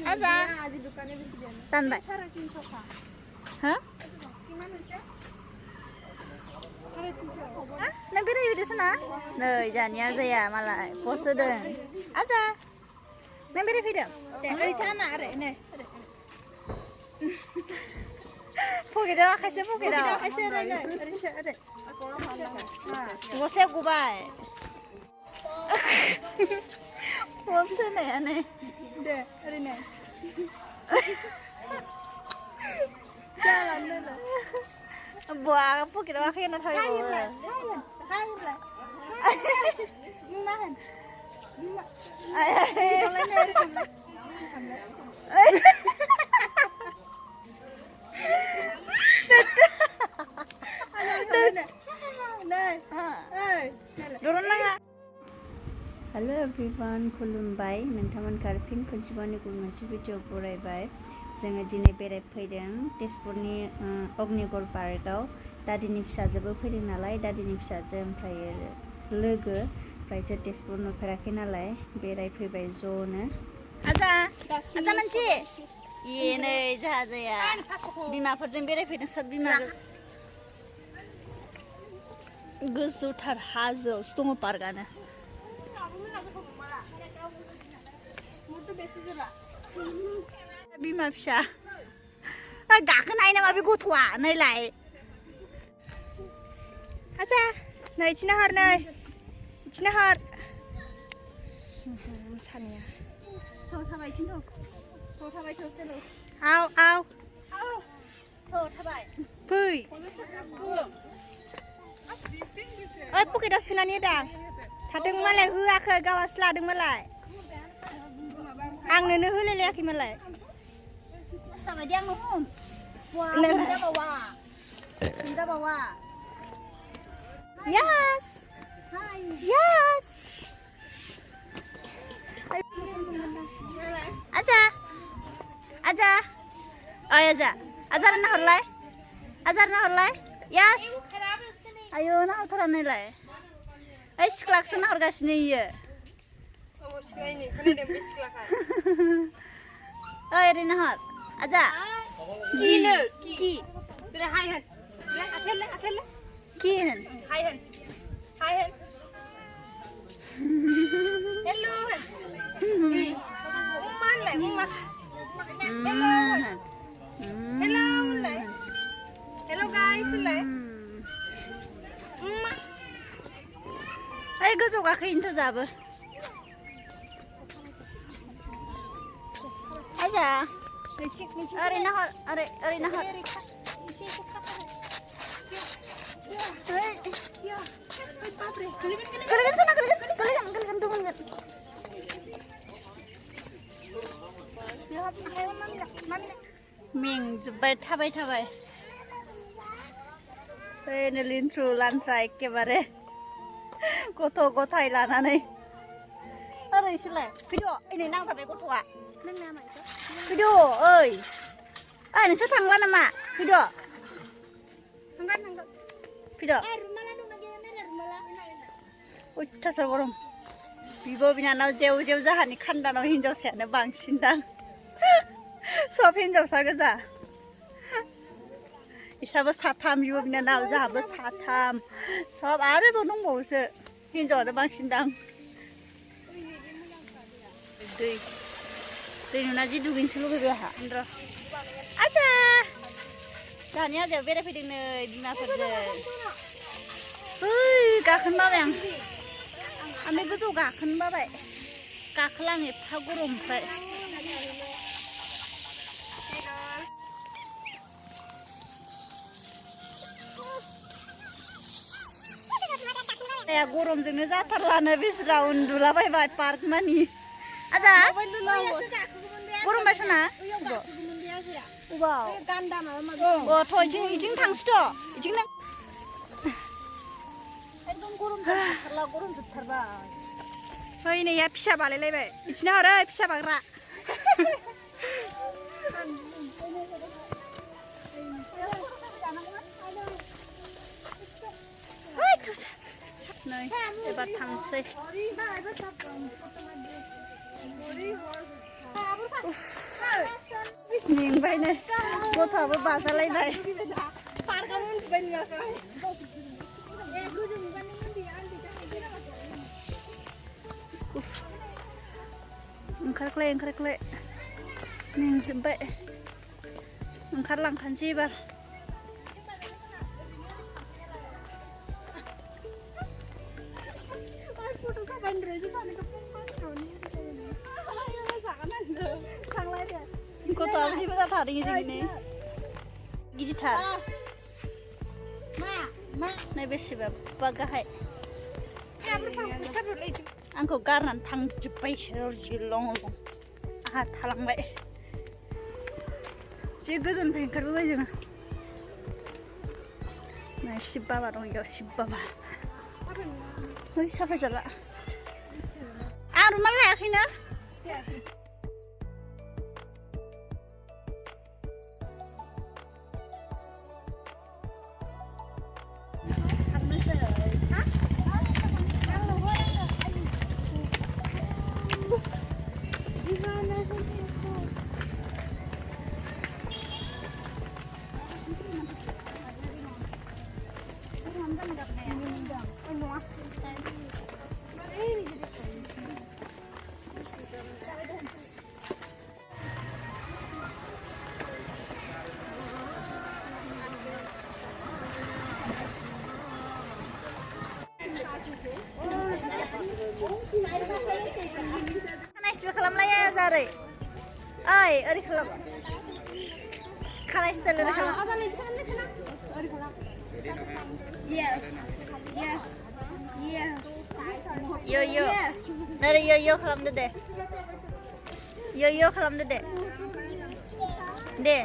Aja. Tanbai. Hah? Nang berai sana? Nei, janiya Jaya malah pose dong. Aja. Nang berai fidam? Dari sana are ne. Pokedaw kaise pokedaw. Kaise are ne. Are. Gosep gubai. Pose ne ane. De, are ne. Jalan ne. Buah, pokedaw akhirnya thoi. Hai. Mahan. Hello everyone, खुलुमबाय नोंथांमोनखौ फिन खनसेबावनि गुबुन मोनसे video बरायबाय जोङो दिनै बेरायफैदों तेजपुरनि अग्निगढ़ पार्कआव दादिनि फिसाजोबो फैदों नालाय दादिनि फिसाजो ओमफ्राय लोगो ओमफ्राय जों तेजपुर नुफेराखै नालाय बेरायफैबाय ज'नो आजा मानसि ये नै जोंहा जाया बिमाफोरजों बेरायफैदों सब बिमा गोजौथार हाजोआवसो दङ पार्कआनो बिमा फिसा गाखोनो हायो नामा बे गथ'आ नैलाय आसा नै इथिनो हर नै इथिनो हर सानिया थौ थाबाय इथिनो थौ थाबाय थौ चलो आव थौ थाबाय फै ओइ पकेटाव सोनानै दां थादों मालाय होआखै गावासो लादों मालाय आंनोनो होलायलायाखै मालाय जाबायदि आंनो हम जाबावा Yes. Hi. Yes. Aja. Oh Aja. Ajar na horlai. Yes. Ayo na hortara nilai. Ay siklak sana horgasini iya. Oh siklak ini, kena dem siklak. Oh iri na hor. Aja. Ki. Tidak hai han. Akhirnya. Kian. Hai hen. Hello hen. Man lại man. Hello guys lại. Ay gozo gakin to jabo. Aja. Are na hor. Kalian sana tunggu. Ming jebay थाबाय ओइनो लिन्थ्रु लानफ्रा एखेबारे गथ' गथाय लानानै ओरैसोलाय फैद' ओइनै नांजाबाय गथ'आ फैद' ओइ नोंसोर थांला नामा फैद' अयथासार गरम बिब' बिनानाव जेव जाहानि खान्दानाव हिनजावसायानो बांसिन दां सब हिनजावसा गोजा इसाबो साथाम बिब' बिनानाव जाहाबो साथाम सब आरोबाव दंबावोसो हिनजावानो बांसिन दां दै नुना जि दुगैनोसो लुगैबाय आंहा आजा दानि आजायाव बेरायफैदों नै बिमाफोरजों गाखोनो बाबाय आं बे गोजौ गाखोनो बाबाय गाखोला आं एफा गरमनिफ्राय गरमजोंनो जाथारलानो बिसोरा उन्दुलाबायबाय पार्क मानि आजा गरम बायसना अबाव गान्दा थ' इथिं थांसैथ' इथिंनो एकदम गरम जोबथारबाय ओइ नैया फिसा बालायलायबाय इथिनो हर फिसा बाग्रा नै एबार थांसै मेंबायनो गथ'आबो बाजालायबाय पार्कआवनो उन्दुबाय नुवाखै ओंखारख्लाय मेंजोब्बाय ओंखारलांखानोसै एबार got'आबो जेबो जाथारदों जोंनि गिदिरथार नै बेसेबा गाहाय आंखौ गारनानै थांजोब्बाय इसोर जि लं आंहा थालांबाय जे गोजौनिफ्राय ओंखारबोबाय जोङो नै शिब बाबा दं इयाव शिब बाबा है साफाय जाला आं रुमाल लायाखैनो Zari, ay, ori kalam. Kana istilah ori kalam. Yes. Yo. Dari yo kalam deh. Yo kalam deh. Deh.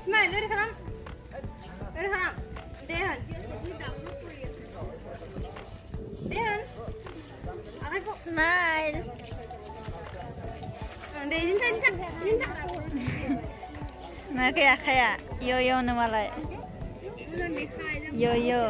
Smile, ori kalam. Dehan. Smile. Nah kayak yo namalai. Yo.